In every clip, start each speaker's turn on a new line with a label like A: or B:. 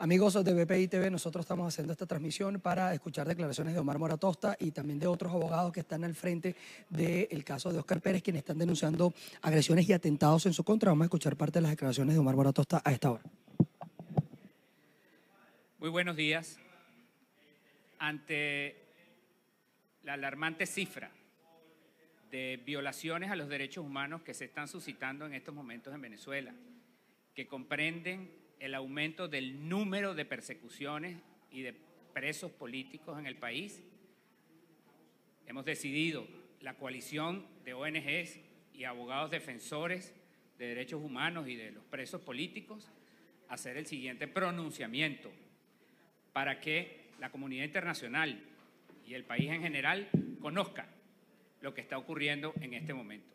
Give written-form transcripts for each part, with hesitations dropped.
A: Amigos de BPI TV, nosotros estamos haciendo esta transmisión para escuchar declaraciones de Omar Mora Tosta y también de otros abogados que están al frente del caso de Óscar Pérez, quienes están denunciando agresiones y atentados en su contra. Vamos a escuchar parte de las declaraciones de Omar Mora Tosta a esta hora.
B: Muy buenos días. Ante la alarmante cifra de violaciones a los derechos humanos que se están suscitando en estos momentos en Venezuela, que comprenden el aumento del número de persecuciones y de presos políticos en el país, hemos decidido, la coalición de ONGs y abogados defensores de derechos humanos y de los presos políticos, hacer el siguiente pronunciamiento para que la comunidad internacional y el país en general conozca lo que está ocurriendo en este momento.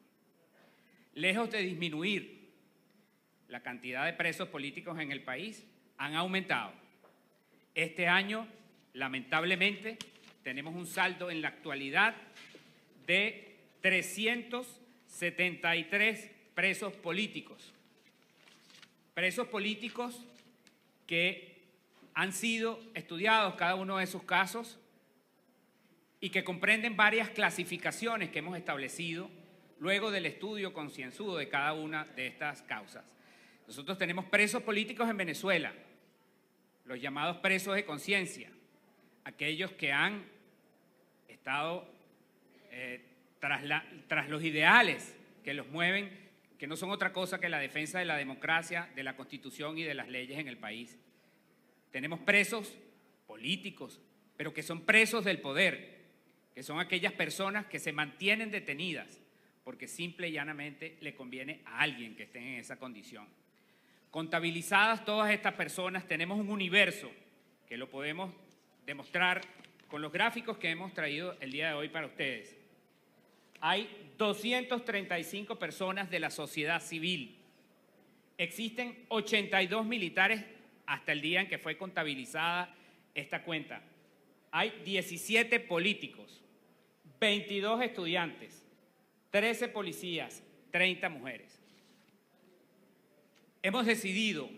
B: Lejos de disminuir la cantidad de presos políticos en el país, han aumentado. Este año, lamentablemente, tenemos un saldo en la actualidad de 373 presos políticos. Presos políticos que han sido estudiados cada uno de sus casos y que comprenden varias clasificaciones que hemos establecido luego del estudio concienzudo de cada una de estas causas. Nosotros tenemos presos políticos en Venezuela, los llamados presos de conciencia, aquellos que han estado tras los ideales que los mueven, que no son otra cosa que la defensa de la democracia, de la Constitución y de las leyes en el país. Tenemos presos políticos, pero que son presos del poder, que son aquellas personas que se mantienen detenidas porque simple y llanamente le conviene a alguien que esté en esa condición. Contabilizadas todas estas personas, tenemos un universo que lo podemos demostrar con los gráficos que hemos traído el día de hoy para ustedes. Hay 235 personas de la sociedad civil. Existen 82 militares hasta el día en que fue contabilizada esta cuenta. Hay 17 políticos, 22 estudiantes, 13 policías, 30 mujeres. Hemos decidido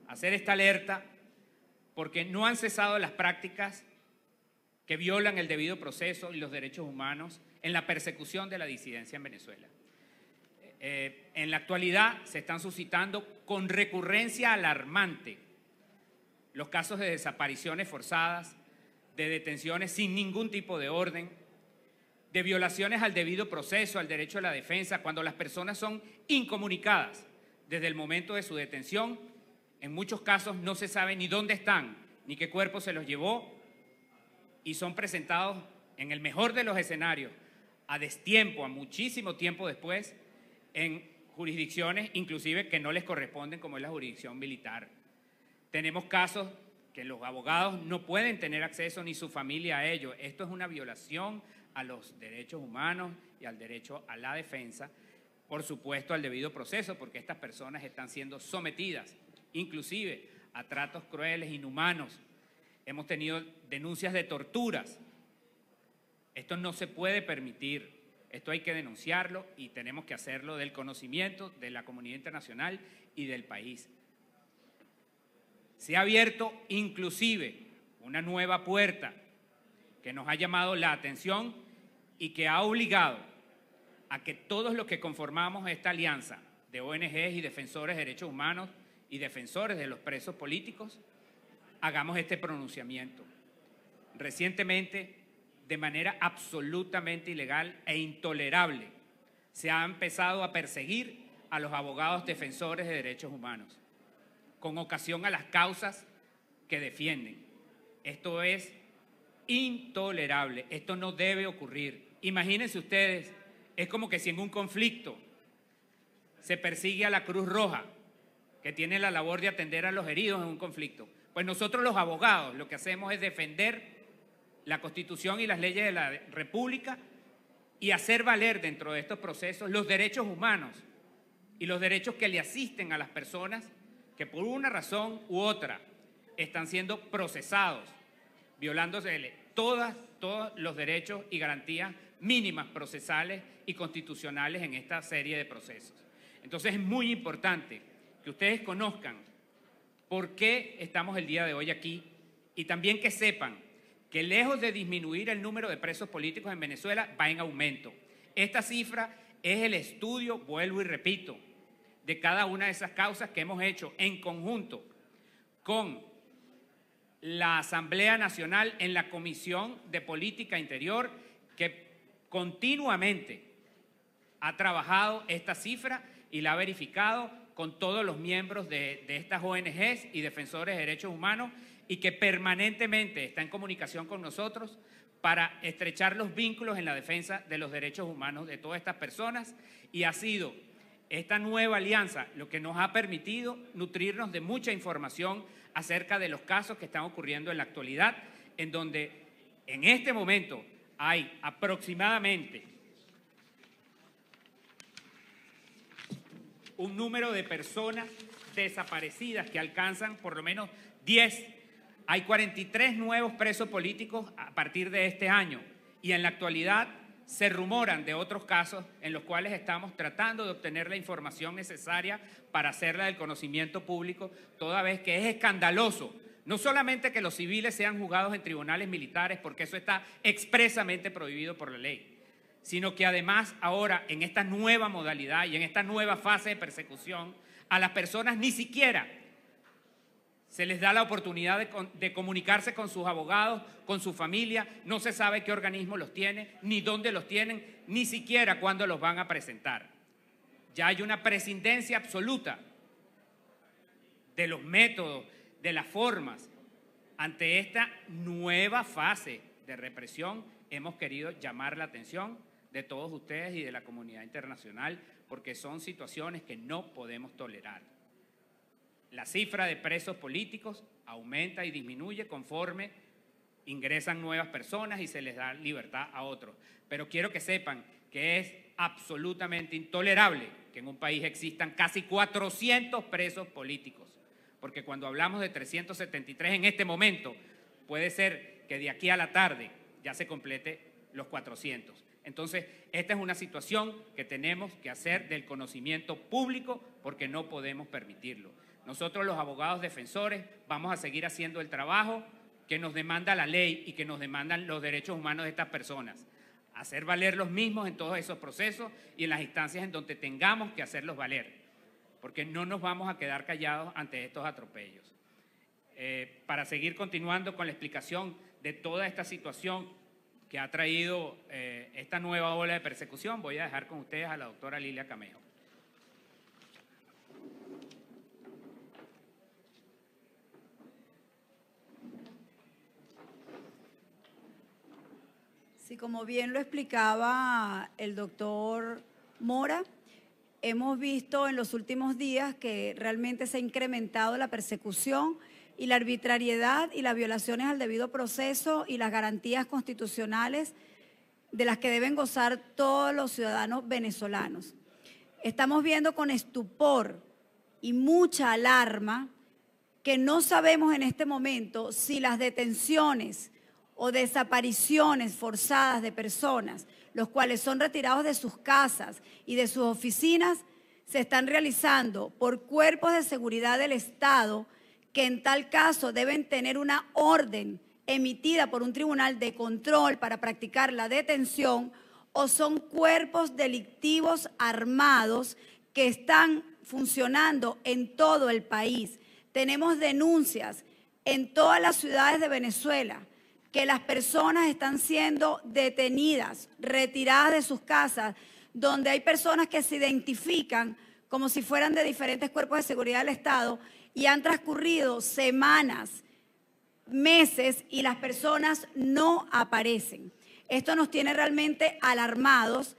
B: hacer esta alerta porque no han cesado las prácticas que violan el debido proceso y los derechos humanos en la persecución de la disidencia en Venezuela. En la actualidad se están suscitando con recurrencia alarmante los casos de desapariciones forzadas, de detenciones sin ningún tipo de orden, de violaciones al debido proceso, al derecho a la defensa, cuando las personas son incomunicadas desde el momento de su detención. En muchos casos no se sabe ni dónde están, ni qué cuerpo se los llevó, y son presentados en el mejor de los escenarios, a destiempo, a muchísimo tiempo después, en jurisdicciones inclusive que no les corresponden, como es la jurisdicción militar. Tenemos casos que los abogados no pueden tener acceso ni su familia a ello. Esto es una violación a los derechos humanos y al derecho a la defensa, por supuesto al debido proceso, porque estas personas están siendo sometidas inclusive a tratos crueles, inhumanos. Hemos tenido denuncias de torturas. Esto no se puede permitir, esto hay que denunciarlo y tenemos que hacerlo del conocimiento de la comunidad internacional y del país. Se ha abierto inclusive una nueva puerta que nos ha llamado la atención y que ha obligado a que todos los que conformamos esta alianza de ONGs y defensores de derechos humanos y defensores de los presos políticos hagamos este pronunciamiento. Recientemente, de manera absolutamente ilegal e intolerable, se ha empezado a perseguir a los abogados defensores de derechos humanos con ocasión a las causas que defienden. Esto es intolerable, esto no debe ocurrir. Imagínense ustedes, es como que si en un conflicto se persigue a la Cruz Roja, que tiene la labor de atender a los heridos en un conflicto. Pues nosotros los abogados lo que hacemos es defender la Constitución y las leyes de la República y hacer valer dentro de estos procesos los derechos humanos y los derechos que le asisten a las personas que por una razón u otra están siendo procesados, violándose todos los derechos y garantías mínimas procesales y constitucionales en esta serie de procesos. Entonces es muy importante que ustedes conozcan por qué estamos el día de hoy aquí y también que sepan que lejos de disminuir el número de presos políticos en Venezuela, va en aumento. Esta cifra es el estudio, vuelvo y repito, de cada una de esas causas que hemos hecho en conjunto con la Asamblea Nacional en la Comisión de Política Interior, que continuamente ha trabajado esta cifra y la ha verificado con todos los miembros de estas ONGs y defensores de derechos humanos, y que permanentemente está en comunicación con nosotros para estrechar los vínculos en la defensa de los derechos humanos de todas estas personas. Y ha sido esta nueva alianza lo que nos ha permitido nutrirnos de mucha información acerca de los casos que están ocurriendo en la actualidad, en donde en este momento hay aproximadamente un número de personas desaparecidas que alcanzan por lo menos 10. Hay 43 nuevos presos políticos a partir de este año, y en la actualidad se rumoran de otros casos en los cuales estamos tratando de obtener la información necesaria para hacerla del conocimiento público, toda vez que es escandaloso no solamente que los civiles sean juzgados en tribunales militares, porque eso está expresamente prohibido por la ley, sino que además ahora en esta nueva modalidad y en esta nueva fase de persecución, a las personas ni siquiera se les da la oportunidad de comunicarse con sus abogados, con su familia. No se sabe qué organismo los tiene, ni dónde los tienen, ni siquiera cuándo los van a presentar. Ya hay una prescindencia absoluta de los métodos, de las formas. Ante esta nueva fase de represión, hemos querido llamar la atención de todos ustedes y de la comunidad internacional, porque son situaciones que no podemos tolerar. La cifra de presos políticos aumenta y disminuye conforme ingresan nuevas personas y se les da libertad a otros. Pero quiero que sepan que es absolutamente intolerable que en un país existan casi 400 presos políticos, porque cuando hablamos de 373 en este momento, puede ser que de aquí a la tarde ya se complete los 400. Entonces, esta es una situación que tenemos que hacer del conocimiento público, porque no podemos permitirlo. Nosotros, los abogados defensores, vamos a seguir haciendo el trabajo que nos demanda la ley y que nos demandan los derechos humanos de estas personas. Hacer valer los mismos en todos esos procesos y en las instancias en donde tengamos que hacerlos valer, porque no nos vamos a quedar callados ante estos atropellos. Para seguir continuando con la explicación de toda esta situación que ha traído esta nueva ola de persecución, voy a dejar con ustedes a la doctora Lilia Camejo.
C: Sí, como bien lo explicaba el doctor Mora, hemos visto en los últimos días que realmente se ha incrementado la persecución y la arbitrariedad y las violaciones al debido proceso y las garantías constitucionales de las que deben gozar todos los ciudadanos venezolanos. Estamos viendo con estupor y mucha alarma que no sabemos en este momento si las detenciones o desapariciones forzadas de personas, los cuales son retirados de sus casas y de sus oficinas, se están realizando por cuerpos de seguridad del Estado, que en tal caso deben tener una orden emitida por un tribunal de control para practicar la detención, o son cuerpos delictivos armados que están funcionando en todo el país. Tenemos denuncias en todas las ciudades de Venezuela que las personas están siendo detenidas, retiradas de sus casas, donde hay personas que se identifican como si fueran de diferentes cuerpos de seguridad del Estado, y han transcurrido semanas, meses, y las personas no aparecen. Esto nos tiene realmente alarmados,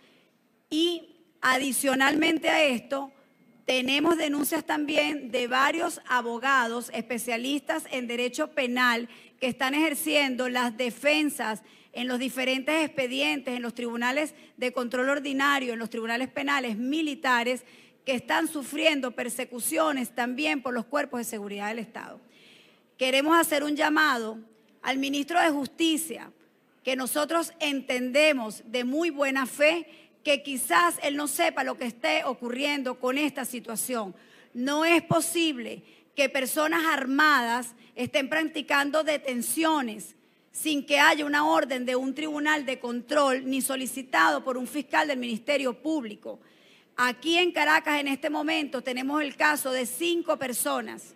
C: y adicionalmente a esto, tenemos denuncias también de varios abogados especialistas en derecho penal que están ejerciendo las defensas en los diferentes expedientes, en los tribunales de control ordinario, en los tribunales penales militares, que están sufriendo persecuciones también por los cuerpos de seguridad del Estado. Queremos hacer un llamado al ministro de Justicia, que nosotros entendemos de muy buena fe que quizás él no sepa lo que esté ocurriendo con esta situación. No es posible que personas armadas estén practicando detenciones sin que haya una orden de un tribunal de control ni solicitado por un fiscal del Ministerio Público. Aquí en Caracas en este momento tenemos el caso de 5 personas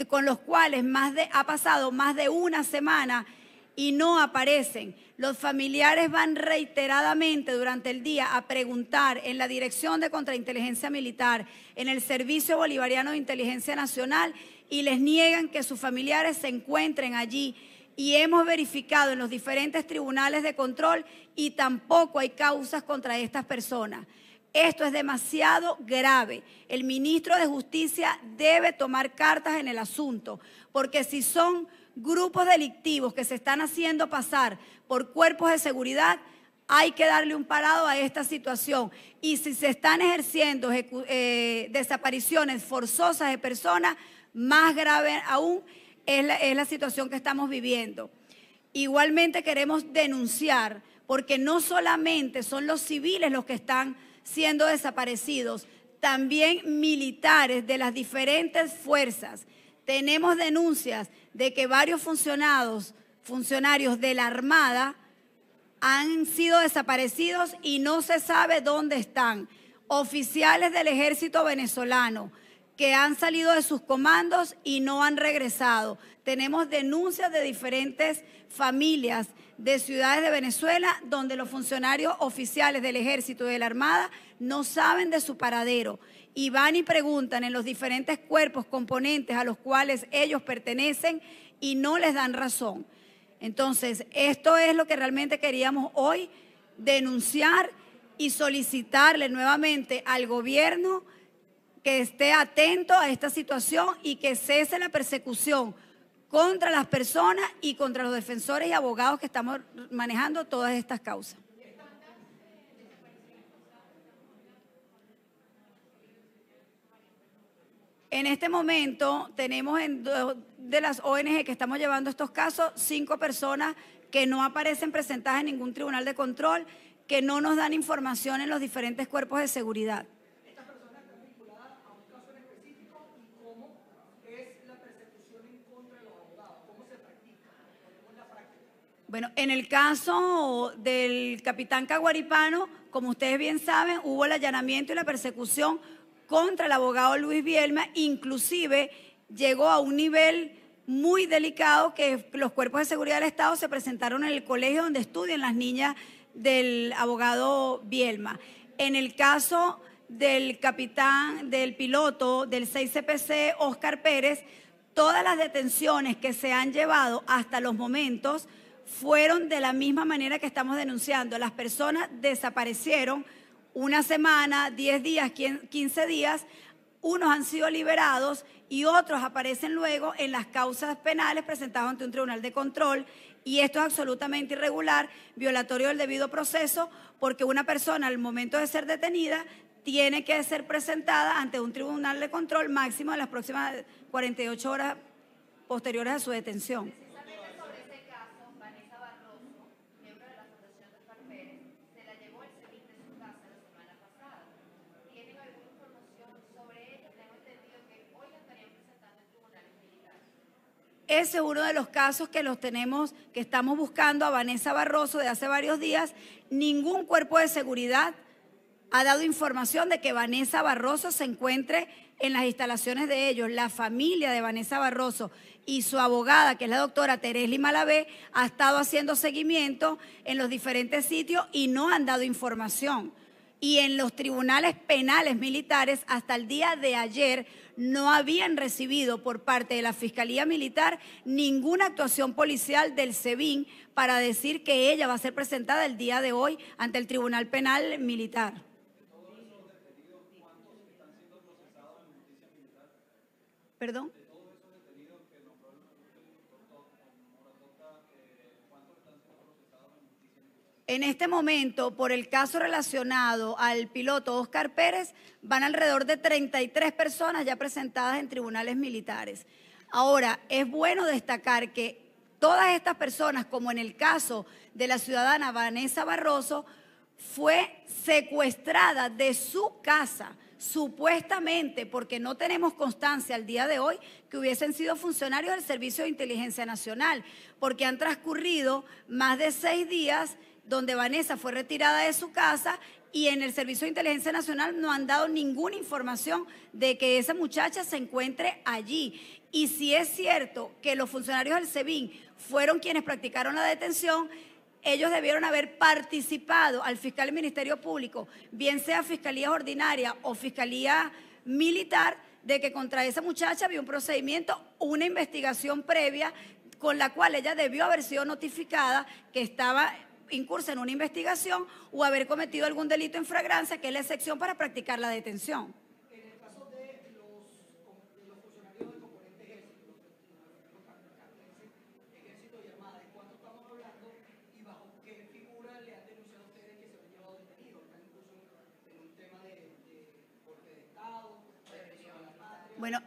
C: con los cuales ha pasado más de una semana y no aparecen. Los familiares van reiteradamente durante el día a preguntar en la Dirección de Contrainteligencia Militar, en el Servicio Bolivariano de Inteligencia Nacional, y les niegan que sus familiares se encuentren allí. Y hemos verificado en los diferentes tribunales de control y tampoco hay causas contra estas personas. Esto es demasiado grave. El ministro de Justicia debe tomar cartas en el asunto, porque si son grupos delictivos que se están haciendo pasar por cuerpos de seguridad, hay que darle un parado a esta situación. Y si se están ejerciendo desapariciones forzosas de personas, más grave aún es la situación que estamos viviendo. Igualmente queremos denunciar, porque no solamente son los civiles los que están siendo desaparecidos, también militares de las diferentes fuerzas. Tenemos denuncias de que varios funcionarios de la Armada han sido desaparecidos y no se sabe dónde están. Oficiales del ejército venezolano que han salido de sus comandos y no han regresado. Tenemos denuncias de diferentes familias de ciudades de Venezuela donde los funcionarios oficiales del ejército y de la Armada no saben de su paradero y van y preguntan en los diferentes cuerpos componentes a los cuales ellos pertenecen y no les dan razón. Entonces, esto es lo que realmente queríamos hoy denunciar y solicitarle nuevamente al gobierno que esté atento a esta situación y que cese la persecución contra las personas y contra los defensores y abogados que estamos manejando todas estas causas. En este momento tenemos en 2 de las ONG que estamos llevando estos casos 5 personas que no aparecen presentadas en ningún tribunal de control, que no nos dan información en los diferentes cuerpos de seguridad.
A: ¿Estas personas están vinculadas a un caso en específico y cómo es la persecución en contra de los abogados? ¿Cómo se practica? ¿Cómo es la práctica?
C: Bueno, en el caso del capitán Caguaripano, como ustedes bien saben, hubo el allanamiento y la persecución contra el abogado Luis Bielma, inclusive llegó a un nivel muy delicado que los cuerpos de seguridad del Estado se presentaron en el colegio donde estudian las niñas del abogado Bielma. En el caso del piloto del 6CPC, Óscar Pérez, todas las detenciones que se han llevado hasta los momentos fueron de la misma manera que estamos denunciando. Las personas desaparecieron una semana, 10 días, 15 días, unos han sido liberados y otros aparecen luego en las causas penales presentadas ante un tribunal de control, y esto es absolutamente irregular, violatorio del debido proceso, porque una persona al momento de ser detenida tiene que ser presentada ante un tribunal de control máximo en las próximas 48 horas posteriores a su detención. Ese es uno de los casos que estamos buscando a Vanessa Barroso de hace varios días. Ningún cuerpo de seguridad ha dado información de que Vanessa Barroso se encuentre en las instalaciones de ellos. La familia de Vanessa Barroso y su abogada, que es la doctora Teresli Malavé, ha estado haciendo seguimiento en los diferentes sitios y no han dado información. Y en los tribunales penales militares, hasta el día de ayer, no habían recibido por parte de la Fiscalía Militar ninguna actuación policial del SEBIN para decir que ella va a ser presentada el día de hoy ante el Tribunal Penal Militar. ¿Perdón? En este momento, por el caso relacionado al piloto Óscar Pérez, van alrededor de 33 personas ya presentadas en tribunales militares. Ahora, es bueno destacar que todas estas personas, como en el caso de la ciudadana Vanessa Barroso, fue secuestrada de su casa. supuestamente, porque no tenemos constancia al día de hoy, que hubiesen sido funcionarios del Servicio de Inteligencia Nacional, porque han transcurrido más de 6 días donde Vanessa fue retirada de su casa y en el Servicio de Inteligencia Nacional no han dado ninguna información de que esa muchacha se encuentre allí. Y si es cierto que los funcionarios del SEBIN fueron quienes practicaron la detención, ellos debieron haber participado al fiscal del Ministerio Público, bien sea Fiscalía Ordinaria o Fiscalía Militar, de que contra esa muchacha había un procedimiento, una investigación previa con la cual ella debió haber sido notificada que estaba incursa en una investigación o haber cometido algún delito en flagrancia, que es la excepción para practicar la detención.
A: En el caso de los funcionarios del componente ejército y armada, ¿de cuánto estamos hablando y bajo qué figura le han denunciado a ustedes que se han llevado detenidos? ¿Están incluso en un tema de golpe de Estado, de agresión a la patria?
C: Bueno,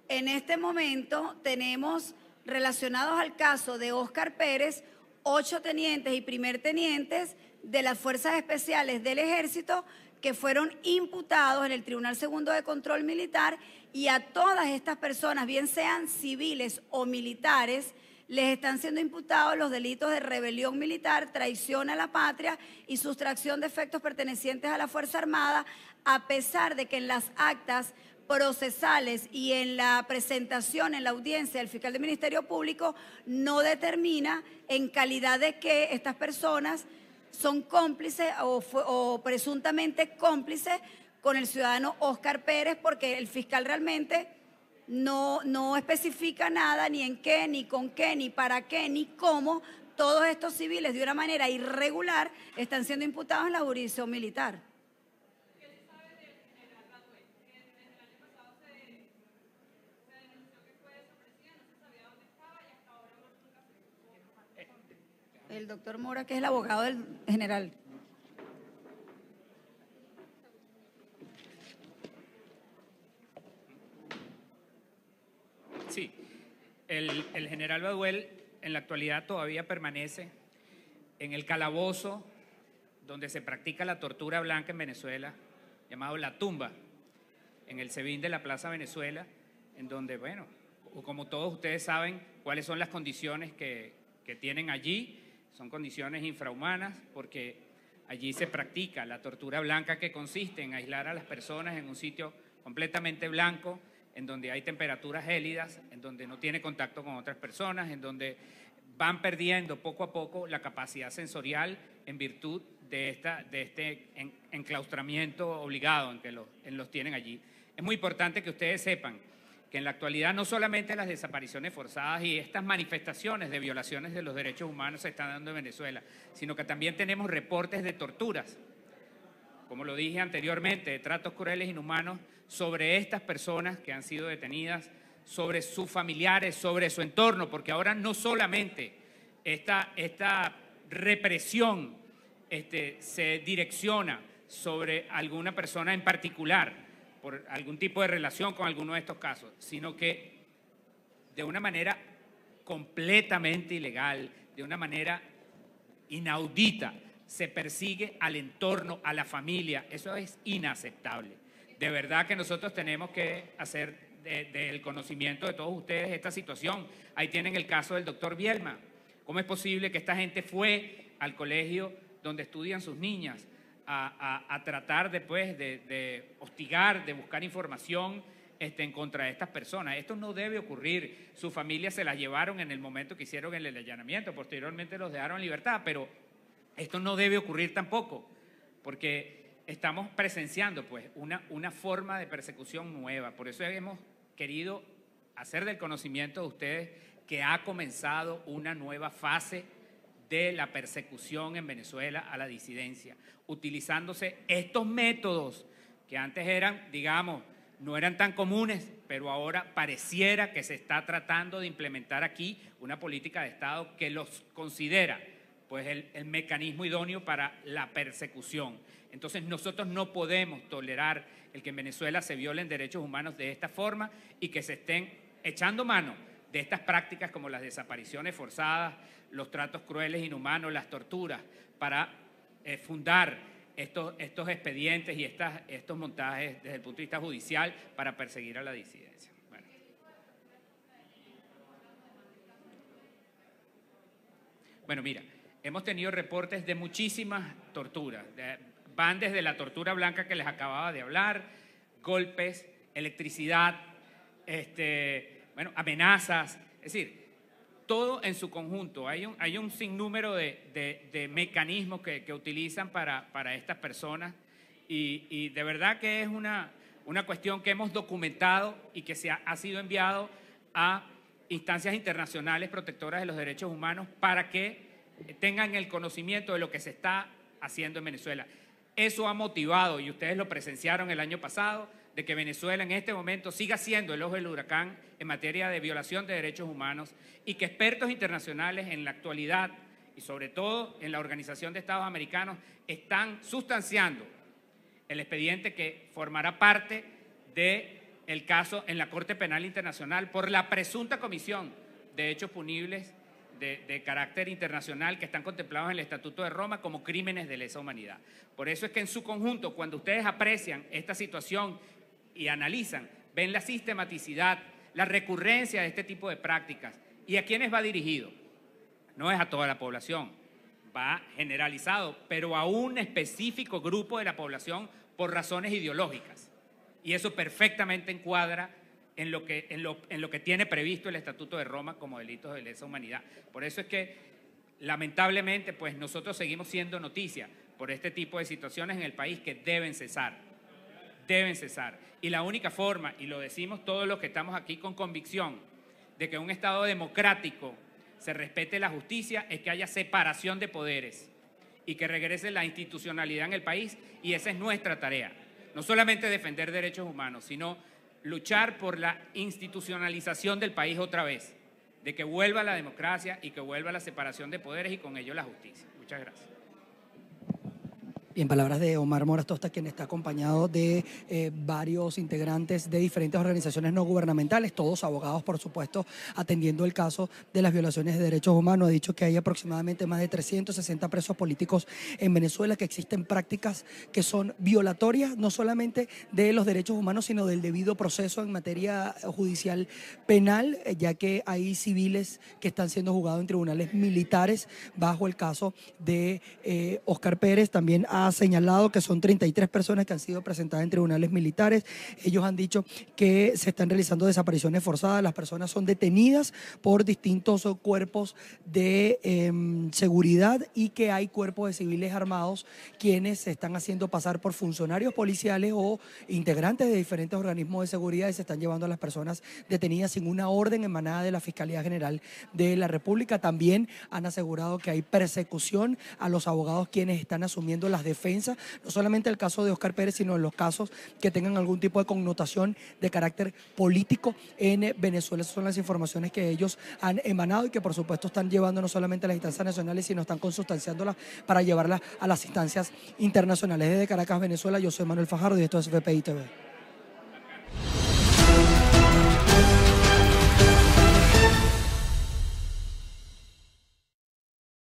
C: en este momento tenemos relacionados al caso de Óscar Pérez, 8 tenientes y primer tenientes de las Fuerzas Especiales del Ejército que fueron imputados en el Tribunal Segundo de Control Militar, y a todas estas personas, bien sean civiles o militares, les están siendo imputados los delitos de rebelión militar, traición a la patria y sustracción de efectos pertenecientes a la Fuerza Armada, a pesar de que en las actas procesales y en la presentación, en la audiencia del fiscal del Ministerio Público, no determina en calidad de que estas personas son cómplices o presuntamente cómplices con el ciudadano Óscar Pérez, porque el fiscal realmente no especifica nada, ni en qué, ni con qué, ni para qué, ni cómo todos estos civiles de una manera irregular están siendo imputados en la jurisdicción militar. El doctor Mora, que es el abogado del general.
B: Sí, el general Baduel en la actualidad todavía permanece en el calabozo donde se practica la tortura blanca en Venezuela, llamado La Tumba, en el SEBIN de la Plaza Venezuela, en donde, bueno, como todos ustedes saben, cuáles son las condiciones que tienen allí. Son condiciones infrahumanas porque allí se practica la tortura blanca, que consiste en aislar a las personas en un sitio completamente blanco, en donde hay temperaturas gélidas, en donde no tiene contacto con otras personas, en donde van perdiendo poco a poco la capacidad sensorial en virtud de este enclaustramiento obligado en que los tienen allí. Es muy importante que ustedes sepan que en la actualidad no solamente las desapariciones forzadas y estas manifestaciones de violaciones de los derechos humanos se están dando en Venezuela, sino que también tenemos reportes de torturas, como lo dije anteriormente, de tratos crueles e inhumanos sobre estas personas que han sido detenidas, sobre sus familiares, sobre su entorno, porque ahora no solamente esta represión se direcciona sobre alguna persona en particular, por algún tipo de relación con alguno de estos casos, sino que de una manera completamente ilegal, de una manera inaudita, se persigue al entorno, a la familia. Eso es inaceptable. De verdad que nosotros tenemos que hacer del conocimiento de todos ustedes esta situación. Ahí tienen el caso del doctor Bielma. ¿Cómo es posible que esta gente fue al colegio donde estudian sus niñas a tratar después de hostigar, de buscar información en contra de estas personas? Esto no debe ocurrir. Sus familias se las llevaron en el momento que hicieron el allanamiento, posteriormente los dejaron en libertad, pero esto no debe ocurrir tampoco, porque estamos presenciando pues una forma de persecución nueva. Por eso hemos querido hacer del conocimiento de ustedes que ha comenzado una nueva fase de la persecución en Venezuela a la disidencia, utilizándose estos métodos que antes eran, digamos, no eran tan comunes, pero ahora pareciera que se está tratando de implementar aquí una política de Estado que los considera pues el mecanismo idóneo para la persecución. Entonces nosotros no podemos tolerar el que en Venezuela se violen derechos humanos de esta forma y que se estén echando mano de estas prácticas como las desapariciones forzadas, los tratos crueles, inhumanos, las torturas, para fundar estos expedientes y estos montajes desde el punto de vista judicial para perseguir a la disidencia. Bueno, mira, hemos tenido reportes de muchísimas torturas. Van desde la tortura blanca que les acababa de hablar, golpes, electricidad, amenazas, es decir, todo en su conjunto. Hay un sinnúmero de mecanismos que utilizan para estas personas y de verdad que es una cuestión que hemos documentado y que ha sido enviado a instancias internacionales protectoras de los derechos humanos para que tengan el conocimiento de lo que se está haciendo en Venezuela. Eso ha motivado, y ustedes lo presenciaron el año pasado, de que Venezuela en este momento siga siendo el ojo del huracán en materia de violación de derechos humanos y que expertos internacionales en la actualidad y sobre todo en la Organización de Estados Americanos están sustanciando el expediente que formará parte del caso en la Corte Penal Internacional por la presunta comisión de hechos punibles de carácter internacional que están contemplados en el Estatuto de Roma como crímenes de lesa humanidad. Por eso es que en su conjunto, cuando ustedes aprecian esta situación y analizan, ven la sistematicidad, la recurrencia de este tipo de prácticas. ¿Y a quiénes va dirigido? No es a toda la población, va generalizado, pero a un específico grupo de la población por razones ideológicas. Y eso perfectamente encuadra en lo que tiene previsto el Estatuto de Roma como delitos de lesa humanidad. Por eso es que, lamentablemente, pues nosotros seguimos siendo noticia por este tipo de situaciones en el país que deben cesar. Deben cesar. Y la única forma, y lo decimos todos los que estamos aquí con convicción, de que un Estado democrático se respete la justicia es que haya separación de poderes y que regrese la institucionalidad en el país, y esa es nuestra tarea. No solamente defender derechos humanos, sino luchar por la institucionalización del país otra vez, de que vuelva la democracia y que vuelva la separación de poderes y con ello la justicia. Muchas gracias.
A: En palabras de Omar Mora Atosta, quien está acompañado de varios integrantes de diferentes organizaciones no gubernamentales, todos abogados, por supuesto, atendiendo el caso de las violaciones de derechos humanos. Ha dicho que hay aproximadamente más de 360 presos políticos en Venezuela, que existen prácticas que son violatorias, no solamente de los derechos humanos, sino del debido proceso en materia judicial penal, ya que hay civiles que están siendo juzgados en tribunales militares bajo el caso de Óscar Pérez. También ha señalado que son 33 personas que han sido presentadas en tribunales militares. Ellos han dicho que se están realizando desapariciones forzadas, las personas son detenidas por distintos cuerpos de seguridad y que hay cuerpos de civiles armados quienes se están haciendo pasar por funcionarios policiales o integrantes de diferentes organismos de seguridad y se están llevando a las personas detenidas sin una orden emanada de la Fiscalía General de la República. También han asegurado que hay persecución a los abogados quienes están asumiendo las defensa, no solamente el caso de Óscar Pérez, sino en los casos que tengan algún tipo de connotación de carácter político en Venezuela. Esas son las informaciones que ellos han emanado y que por supuesto están llevando no solamente a las instancias nacionales, sino están consustanciándolas para llevarlas a las instancias internacionales. Desde Caracas, Venezuela, yo soy Manuel Fajardo y esto es FPI TV.